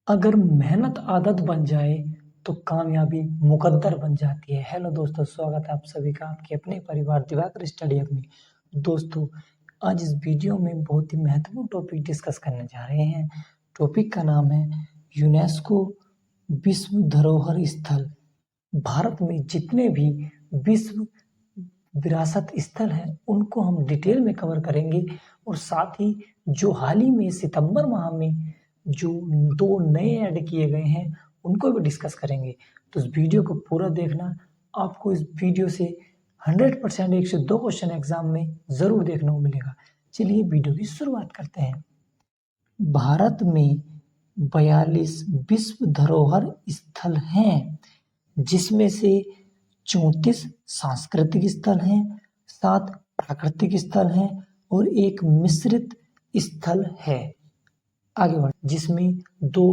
अगर मेहनत आदत बन जाए तो कामयाबी मुकद्दर बन जाती है। हेलो दोस्तों, स्वागत है आप सभी का आपके अपने परिवार दिवाकर स्टडी हब में। दोस्तों, आज इस वीडियो में बहुत ही महत्वपूर्ण टॉपिक डिस्कस करने जा रहे हैं। टॉपिक का नाम है यूनेस्को विश्व धरोहर स्थल। भारत में जितने भी विश्व विरासत स्थल हैं उनको हम डिटेल में कवर करेंगे और साथ ही जो हाल ही में सितंबर माह में जो 2 नए ऐड किए गए हैं उनको भी डिस्कस करेंगे। तो इस वीडियो को पूरा देखना। आपको इस वीडियो से 100% 1 से 2 क्वेश्चन एग्जाम में ज़रूर देखने को मिलेगा। चलिए वीडियो की शुरुआत करते हैं। भारत में 42 विश्व धरोहर स्थल हैं, जिसमें से 34 सांस्कृतिक स्थल हैं, 7 प्राकृतिक स्थल हैं और 1 मिश्रित स्थल है। आगे बढ़ जिसमें 2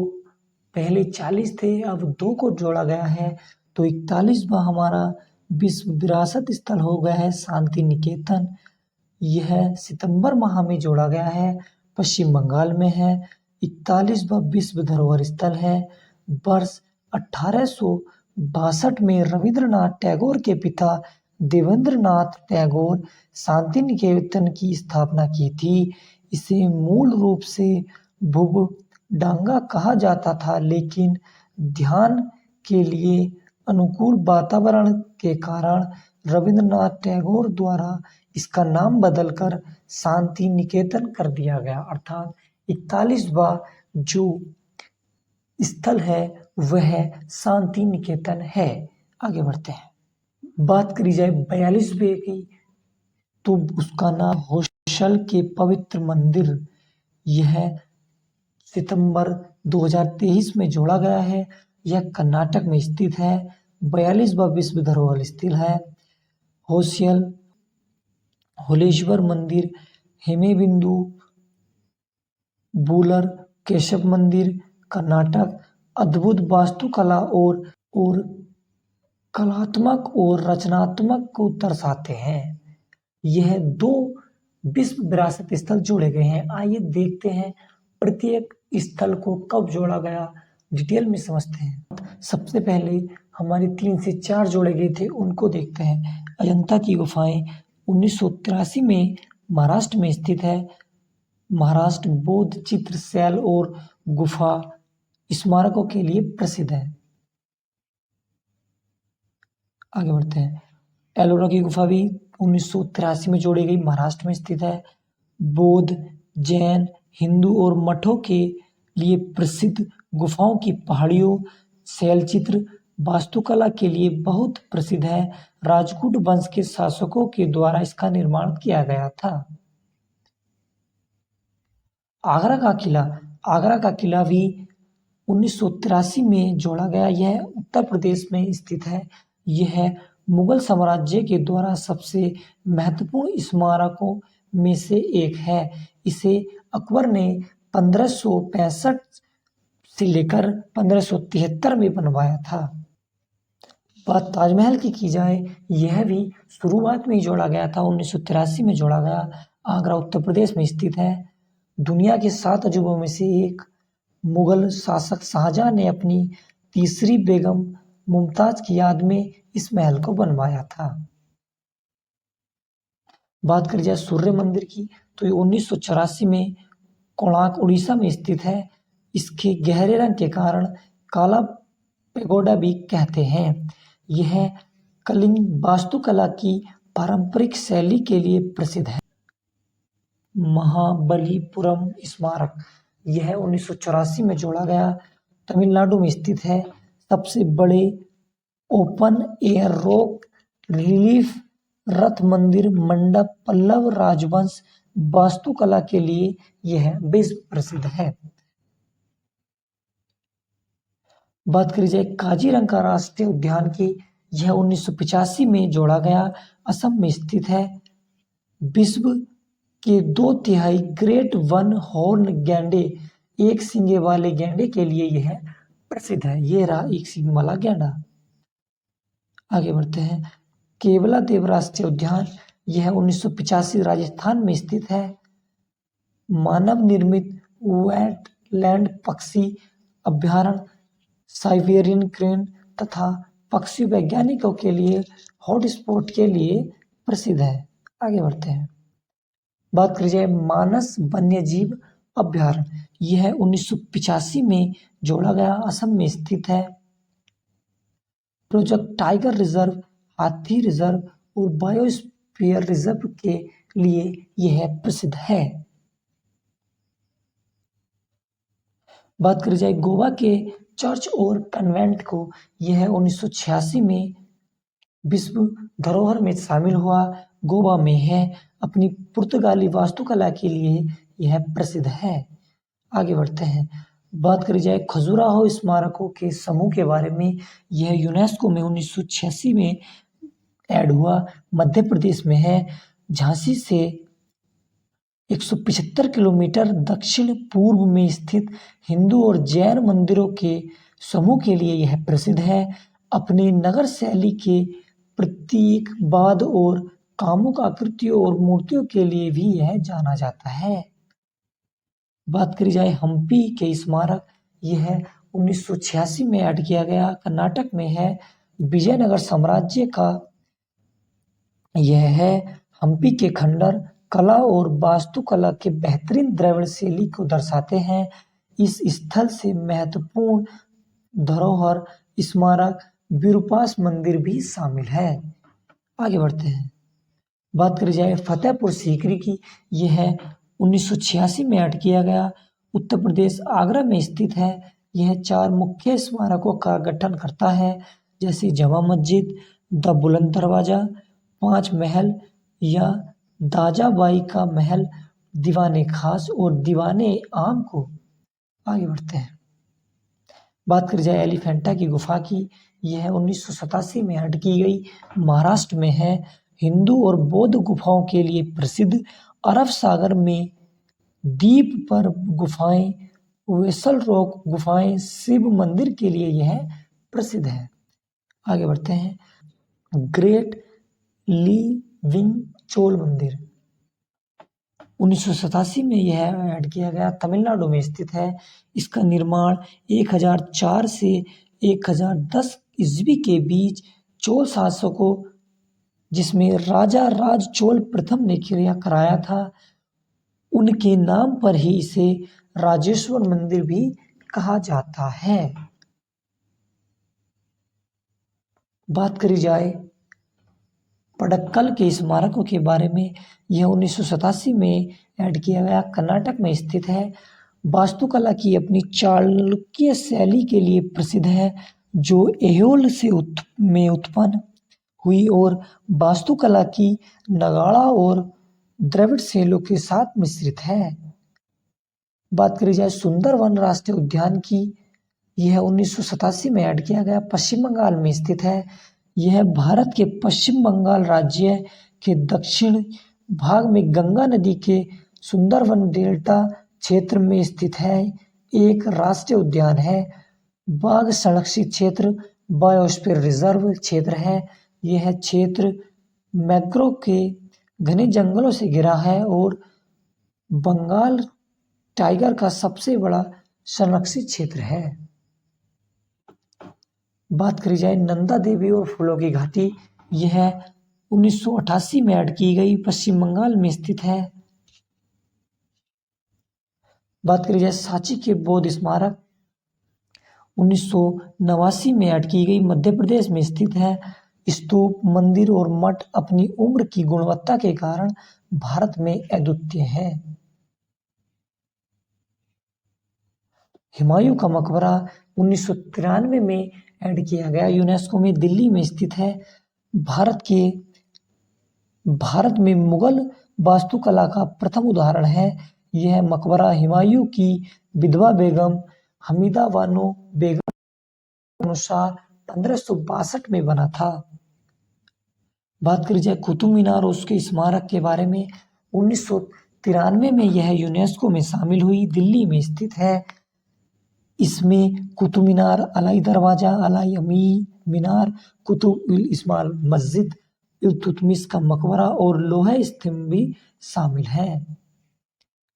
पहले 40 थे, अब 2 को जोड़ा गया है तो 41वां हमारा विश्व विरासत स्थल हो गया है शांति निकेतन। यह सितंबर माह में जोड़ा गया है, पश्चिम बंगाल में है। 41वां विश्व धरोहर स्थल है। वर्ष 1862 में रविंद्रनाथ टैगोर के पिता देवेंद्रनाथ टैगोर शांति निकेतन की स्थापना की थी। इसे मूल रूप से भुवडांगा कहा जाता था, लेकिन ध्यान के लिए अनुकूल वातावरण के कारण रविंद्रनाथ टैगोर द्वारा इसका नाम बदलकर शांति निकेतन कर दिया गया। अर्थात 41वां जो स्थल है वह शांति निकेतन है। आगे बढ़ते हैं। बात करी जाए 42वें की तो उसका नाम होयसल के पवित्र मंदिर। यह सितंबर 2023 में जोड़ा गया है। यह कर्नाटक में स्थित है। 42वां विश्व धरोहर स्थल है होलेश्वर मंदिर, हेमेबिंदु बूलर केशव मंदिर, कर्नाटक। अद्भुत वास्तुकला और कलात्मक और रचनात्मक को दर्शाते हैं। यह 2 विश्व विरासत स्थल जोड़े गए हैं। आइए देखते हैं प्रत्येक स्थल को कब जोड़ा गया, डिटेल में समझते हैं। सबसे पहले हमारे 3 से 4 जोड़े गए थे, उनको देखते हैं। अजंता की गुफाएं 1983 में महाराष्ट्र में स्थित है। महाराष्ट्र बौद्ध चित्र शैल और गुफा स्मारकों के लिए प्रसिद्ध है। आगे बढ़ते हैं। एलोरा की गुफा भी 1983 में जोड़ी गई, महाराष्ट्र में स्थित है। बौद्ध, जैन, हिंदू और मठों के लिए प्रसिद्ध गुफाओं की पहाड़ियों शैलचित्र वास्तुकला के लिए बहुत प्रसिद्ध है। राजपूत वंश के शासकों के द्वारा इसका निर्माण किया गया था। आगरा का किला भी 1983 में जोड़ा गया। यह उत्तर प्रदेश में स्थित है। यह मुगल साम्राज्य के द्वारा सबसे महत्वपूर्ण स्मारकों में से एक है। इसे अकबर ने 1565 से लेकर 1573 में बनवाया था। बात ताजमहल की जाए, यह भी शुरुआत में ही जोड़ा गया था, 1983 में जोड़ा गया। आगरा उत्तर प्रदेश में स्थित है। दुनिया के 7 अजूबों में से एक मुगल शासक शाहजहां ने अपनी तीसरी बेगम मुमताज की याद में इस महल को बनवाया था। बात करी जाए सूर्य मंदिर की तो ये 1984 में कोणार्क उड़ीसा में स्थित है। इसके गहरे रंग के कारण काला पेगोडा भी कहते हैं। यह कलिंग वास्तुकला की पारंपरिक शैली के लिए प्रसिद्ध है। महाबलीपुरम स्मारक, यह 1984 में जोड़ा गया, तमिलनाडु में स्थित है। सबसे बड़े ओपन एयर रॉक रिलीफ रथ मंदिर मंडप पल्लव राजवंश वास्तुकला के लिए यह विश्व प्रसिद्ध है। बात करी जाए काजीरंगा राष्ट्रीय उद्यान की, यह 1985 में जोड़ा गया, असम में स्थित है। विश्व के 2/3 ग्रेट वन हॉर्न गैंडे, एक सींगे वाले गैंडे के लिए यह प्रसिद्ध है। ये रहा एक सींग वाला गैंडा। आगे बढ़ते हैं। केवला देव राष्ट्रीय उद्यान, यह 1985 राजस्थान में स्थित है। मानव निर्मित वेटलैंड पक्षी अभ्यारण्य साइबेरियन क्रेन तथा पक्षी वैज्ञानिकों के लिए हॉटस्पॉट के लिए प्रसिद्ध है। आगे बढ़ते हैं। बात करी जाए मानस वन्यजीव अभ्यारण्य, यह 1985 में जोड़ा गया, असम में स्थित है। प्रोजेक्ट टाइगर रिजर्व, हाथी रिजर्व और बायोस्फीयर रिजर्व के लिए यह प्रसिद्ध है। बात करी जाए गोवा के चर्च और कन्वेंट को, यह 1986 में विश्व धरोहर में शामिल हुआ। गोवा में है, अपनी पुर्तगाली वास्तुकला के लिए यह प्रसिद्ध है। आगे बढ़ते हैं। बात करी जाए खजुराहो स्मारकों के समूह के बारे में, यह यूनेस्को में 1986 में ऐड हुआ, मध्य प्रदेश में है। झांसी से 175 किलोमीटर दक्षिण पूर्व में स्थित हिंदू और जैन मंदिरों के समूह के लिए यह प्रसिद्ध है। अपने नगर शैली के प्रतीकवाद और कामुक आकृतियों और मूर्तियों के लिए भी यह जाना जाता है। बात करी जाए हम्पी के स्मारक, यह 1986 में ऐड किया गया, कर्नाटक में है। विजयनगर साम्राज्य का यह है। हम्पी के खंडर कला और वास्तुकला के बेहतरीन द्रविड़ शैली को दर्शाते हैं। इस स्थल से महत्वपूर्ण धरोहर स्मारक विरूपाक्ष मंदिर भी शामिल है। आगे बढ़ते हैं। बात करी जाए फतेहपुर सीकरी की, यह 1986 में ऐड किया गया, उत्तर प्रदेश आगरा में स्थित है। यह 4 मुख्य स्मारकों का गठन करता है, जैसे जमा मस्जिद, द बुलंद दरवाजा, 5 महल या दाजाबाई का महल, दीवाने खास और दीवाने आम को। आगे बढ़ते हैं। बात करी जाए एलिफेंटा की गुफा की, यह 1987 में ऐड की गई, महाराष्ट्र में है। हिंदू और बौद्ध गुफाओं के लिए प्रसिद्ध, अरब सागर में द्वीप पर गुफाएं, वेसल रॉक गुफाएं, शिव मंदिर के लिए यह प्रसिद्ध है। आगे बढ़ते हैं। ग्रेट लिविंग चोल मंदिर 1987 में यह ऐड किया गया, तमिलनाडु में स्थित है। इसका निर्माण 1004 से 1010 ईस्वी के बीच चोल शासकों, जिसमें राजा राज चोल प्रथम ने किया कराया था, उनके नाम पर ही इसे राजेश्वर मंदिर भी कहा जाता है। बात करी जाए पडक्कल के स्मारकों के बारे में, यह 1987 में ऐड किया गया, कर्नाटक में स्थित है। वास्तुकला की अपनी चालुक्य शैली के लिए प्रसिद्ध है, जो ऐहोल से में उत्पन्न हुई और वास्तुकला की नगाड़ा और द्रविड़ शैलियों के साथ मिश्रित है। बात करी जाए सुंदरवन राष्ट्रीय उद्यान की, यह 1987 में ऐड किया गया, पश्चिम बंगाल में स्थित है। यह भारत के पश्चिम बंगाल राज्य के दक्षिण भाग में गंगा नदी के सुंदरवन डेल्टा क्षेत्र में स्थित है, एक राष्ट्रीय उद्यान है। बाघ संरक्षित क्षेत्र बायोस्फीयर रिजर्व क्षेत्र है। यह क्षेत्र मैंग्रोव के घने जंगलों से घिरा है और बंगाल टाइगर का सबसे बड़ा संरक्षित क्षेत्र है। बात करी जाए नंदा देवी और फूलों की घाटी, यह 1988 में ऐड की गई, पश्चिम बंगाल में स्थित है। बात करी जाए सांची के बौद्ध स्मारक, 1989 में ऐड की गई, मध्य प्रदेश में स्थित है। स्तूप, मंदिर और मठ अपनी उम्र की गुणवत्ता के कारण भारत में अद्वितीय है। हुमायूं का मकबरा 1993 में ऐड किया गया, यूनेस्को में, दिल्ली में स्थित है। भारत में मुगल वास्तुकला का प्रथम उदाहरण है। यह मकबरा हुमायूं की विधवा बेगम हमीदा बानो बेगम के अनुसार 1562 में बना था। बात करी जाए कुतुब मीनार और उसके स्मारक के बारे में, 1993 में यह यूनेस्को में शामिल हुई, दिल्ली में स्थित है। इसमें कुतुब मीनार, अलाई दरवाजा, अलाई अमी मीनार, कुतुब उल इस्माइल मस्जिद, इल्तुतमिश का मकबरा और लोहा स्तंभ भी शामिल है।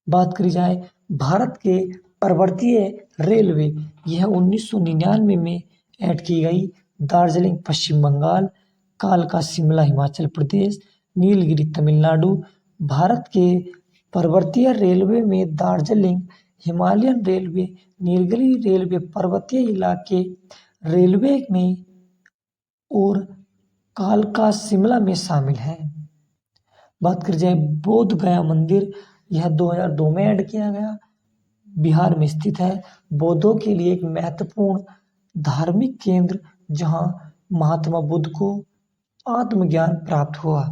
बात करी जाए भारत के पर्वतीय रेलवे यह 1999 में ऐड की गई। दार्जिलिंग पश्चिम बंगाल, कालका शिमला हिमाचल प्रदेश, नीलगिरी तमिलनाडु। भारत के पर्वतीय रेलवे में Darjeeling, Himalayan railway, Nilgiri railway पर्वतीय इलाके रेलवे में और कालका शिमला में शामिल है। बात करी जाए बोध गया मंदिर, यह 2002 में ऐड किया गया, बिहार में स्थित है। बौद्धों के लिए एक महत्वपूर्ण धार्मिक केंद्र जहां महात्मा बुद्ध को आत्मज्ञान प्राप्त हुआ।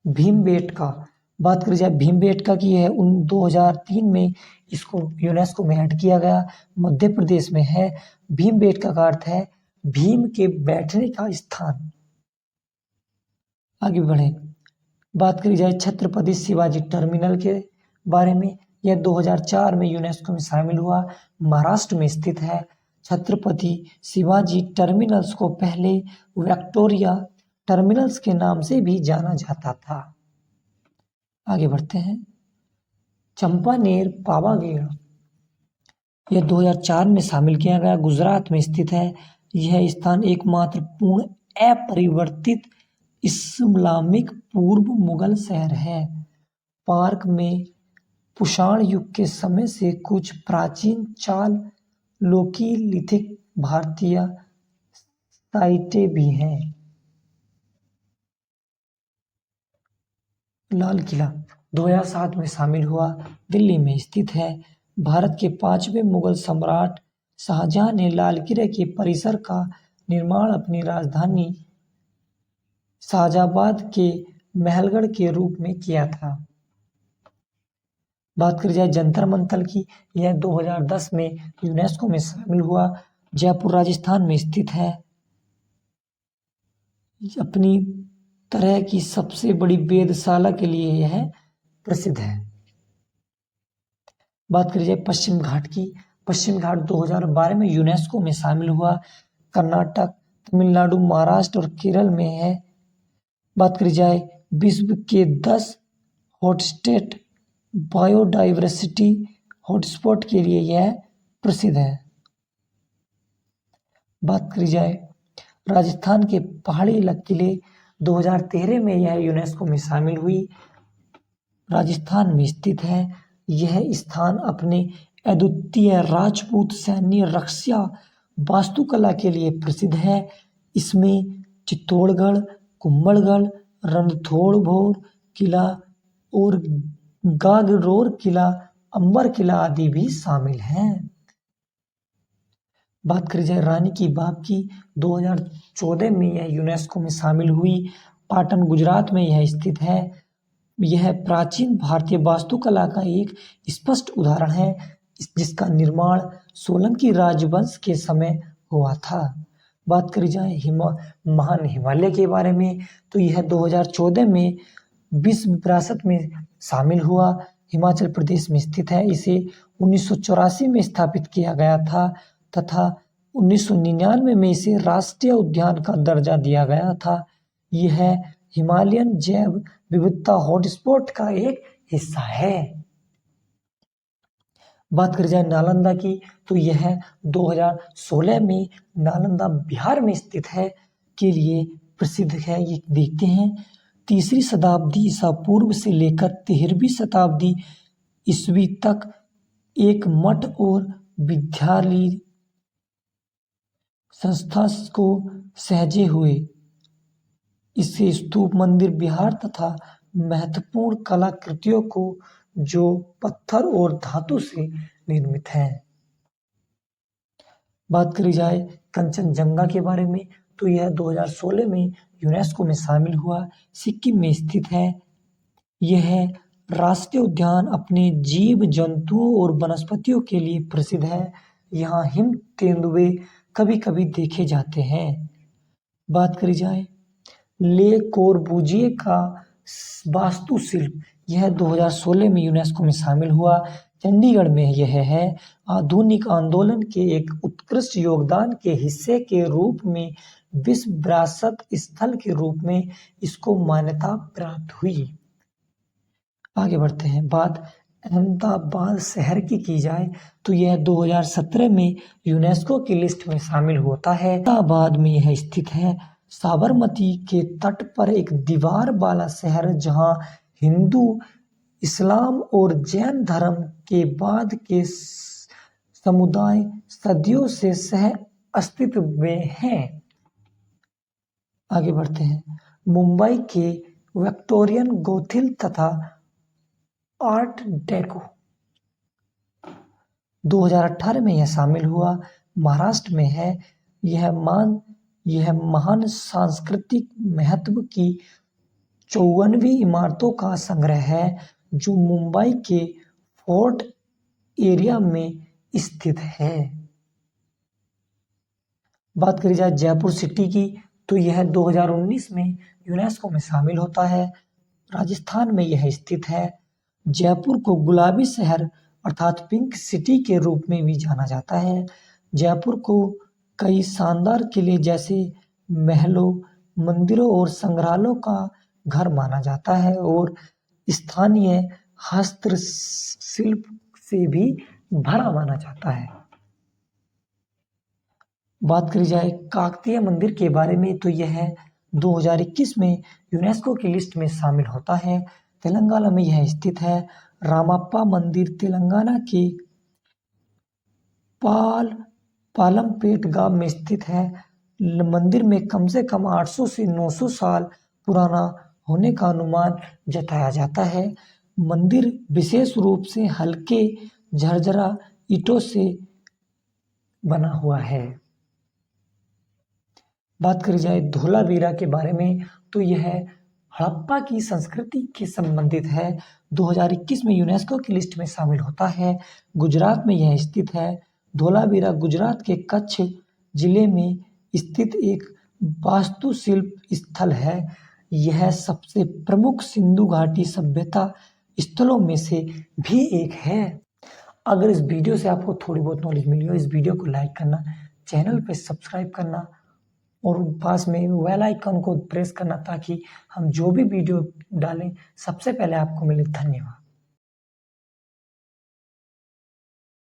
भीमबेटका, बात करी जाए भीमबेटका की है 2003 में इसको यूनेस्को में ऐड किया गया, मध्य प्रदेश में है। भीमबेटका का अर्थ है भीम के बैठने का स्थान। आगे बढ़े, बात करी जाए छत्रपति शिवाजी टर्मिनल के बारे में, यह 2004 में यूनेस्को में शामिल हुआ, महाराष्ट्र में स्थित है। छत्रपति शिवाजी टर्मिनल्स को पहले विक्टोरिया टर्मिनल्स के नाम से भी जाना जाता था। आगे बढ़ते हैं, चंपानेर पावागढ़, यह 2004 में शामिल किया गया, गुजरात में स्थित है। यह स्थान एकमात्र पूर्ण अपरिवर्तित इस्लामिक पूर्व मुगल शहर है। पार्क में कुषाण युग के समय से कुछ प्राचीन चालुक्यलिथिक भारतीय साइटें भी हैं। लाल किला 2007 में शामिल हुआ, दिल्ली में स्थित है। भारत के 5वें मुगल सम्राट शाहजहां ने लाल किले के परिसर का निर्माण अपनी राजधानी शाहजहाबाद के महलगढ़ के रूप में किया था। बात करी जाए जंतर मंतर की, यह 2010 में यूनेस्को में शामिल हुआ, जयपुर राजस्थान में स्थित है। अपनी तरह की सबसे बड़ी वेधशाला के लिए यह प्रसिद्ध है। बात करी जाए पश्चिम घाट की, पश्चिम घाट 2012 में यूनेस्को में शामिल हुआ, कर्नाटक, तमिलनाडु, महाराष्ट्र और केरल में है। बात करी जाए विश्व के 10 हॉटस्टेट बायोडाइवर्सिटी हॉटस्पॉट के लिए यह प्रसिद्ध है। बात करी जाए राजस्थान के पहाड़ी किले, 2013 में यह यूनेस्को में शामिल हुई, राजस्थान में स्थित है। यह स्थान अपने अद्वितीय राजपूत सैन्य रक्षा वास्तुकला के लिए प्रसिद्ध है। इसमें चित्तौड़गढ़, कुंभलगढ़, रणथंभौर किला और गागरोर किला, अंबर किला आदि भी शामिल हैं। बात करी जाए रानी की बाग की, 2014 में यह यूनेस्को में शामिल हुई, पाटन गुजरात में यह स्थित है। यह प्राचीन भारतीय वास्तुकला का एक स्पष्ट उदाहरण है, जिसका निर्माण सोलंकी राजवंश के समय हुआ था। बात करी जाए महान हिमालय के बारे में, तो यह 2014 में विश्व विरासत में शामिल हुआ, हिमाचल प्रदेश में स्थित है। इसे 1984 में स्थापित किया गया था तथा 1999 में इसे राष्ट्रीय उद्यान का दर्जा दिया गया था। यह हिमालयन जैव विविधता हॉटस्पॉट का एक हिस्सा है। बात करी जाए नालंदा की, तो यह 2016 में नालंदा बिहार में स्थित है के लिए प्रसिद्ध है। ये देखते हैं, 3री शताब्दी ईसा पूर्व से लेकर 13वीं शताब्दी ईस्वी तक एक मठ और विद्यालय संस्था को सहेजे हुए इससे स्तूप, मंदिर, बिहार तथा महत्वपूर्ण कलाकृतियों को जो पत्थर और धातु से निर्मित है। बात करी जाए कंचनजंगा के बारे में, तो यह 2016 में यूनेस्को में शामिल हुआ, सिक्किम में स्थित है। यह राष्ट्रीय उद्यान अपने जीव जंतुओं और वनस्पतियों के लिए प्रसिद्ध है। यहाँ हिम तेंदुए कभी कभी देखे जाते हैं। बात करी जाए ले कोर्बुजिए का वास्तुशिल्प, यह 2016 में यूनेस्को में शामिल हुआ, चंडीगढ़ में यह है। आधुनिक आंदोलन के एक उत्कृष्ट योगदान के हिस्से के रूप में विश्व विरासत स्थल के रूप में इसको मान्यता प्राप्त हुई। आगे बढ़ते हैं, बात अहमदाबाद शहर की जाए तो यह 2017 में यूनेस्को की लिस्ट में शामिल होता है। अहमदाबाद में यह स्थित है। साबरमती के तट पर एक दीवार वाला शहर जहां हिंदू, इस्लाम और जैन धर्म के बाद के समुदाय सदियों से सह अस्तित्व में हैं। आगे बढ़ते हैं। मुंबई के विक्टोरियन गोथिक तथा आर्ट डेको 2018 में यह शामिल हुआ। महाराष्ट्र में है। यह महान सांस्कृतिक महत्व की 54वीं इमारतों का संग्रह है जो मुंबई के फोर्ट एरिया में स्थित है। बात करी जाए जयपुर सिटी की तो यह 2019 में यूनेस्को में शामिल होता है। राजस्थान में यह स्थित है। जयपुर को गुलाबी शहर अर्थात पिंक सिटी के रूप में भी जाना जाता है। जयपुर को कई शानदार किले जैसे महलों, मंदिरों और संग्रहालयों का घर माना जाता है और स्थानीय हस्तशिल्प से भी भरा माना जाता है। बात करी जाए काकतीय मंदिर के बारे में तो यह 2021 में यूनेस्को की लिस्ट में शामिल होता है। तेलंगाना में यह स्थित है। रामप्पा मंदिर तेलंगाना के पालमपेट गांव में स्थित है। मंदिर में कम से कम 800 से 900 साल पुराना होने का अनुमान जताया जाता है। मंदिर विशेष रूप से हल्के झरझरा ईंटों से बना हुआ है। बात करी जाए धोलावीरा के बारे में तो यह हड़प्पा की संस्कृति के संबंधित है। 2021 में यूनेस्को की लिस्ट में शामिल होता है। गुजरात में यह स्थित है। धोलावीरा गुजरात के कच्छ जिले में स्थित एक वास्तुशिल्प स्थल है। यह सबसे प्रमुख सिंधु घाटी सभ्यता स्थलों में से भी एक है। अगर इस वीडियो से आपको थोड़ी बहुत नॉलेज मिली हो, इस वीडियो को लाइक करना, चैनल पे सब्सक्राइब करना और पास में बेल आइकन को प्रेस करना ताकि हम जो भी वीडियो डालें सबसे पहले आपको मिले। धन्यवाद।